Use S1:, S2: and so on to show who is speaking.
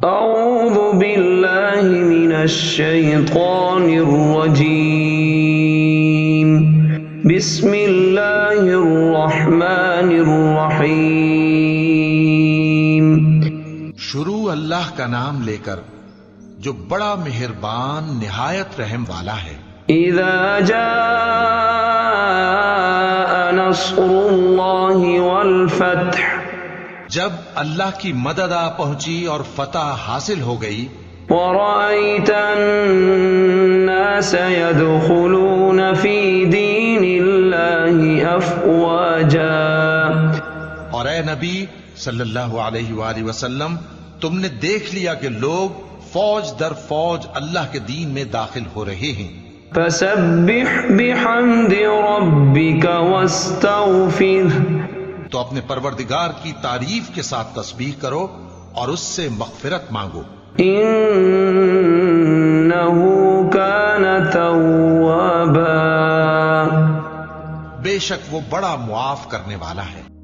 S1: اعوذ باللہ من الشیطان الرجیم بسم اللہ الرحمن الرحیم۔
S2: شروع اللہ کا نام لے کر جو بڑا مہربان نہایت رحم والا ہے۔
S1: اذا جاء نصر اللہ والفتح،
S2: جب اللہ کی مدد آ پہنچی اور فتح حاصل ہو گئی،
S1: ورأيت الناس يدخلون في دين الله أفواجا،
S2: اور اے نبی صلی اللہ علیہ وآلہ وسلم، تم نے دیکھ لیا کہ لوگ فوج در فوج اللہ کے دین میں داخل ہو رہے ہیں۔
S1: فسبح بحمد ربك واستغفره،
S2: تو اپنے پروردگار کی تعریف کے ساتھ تسبیح کرو اور اس سے مغفرت مانگو،
S1: إنه كان توابا،
S2: بے شک وہ بڑا معاف کرنے والا ہے۔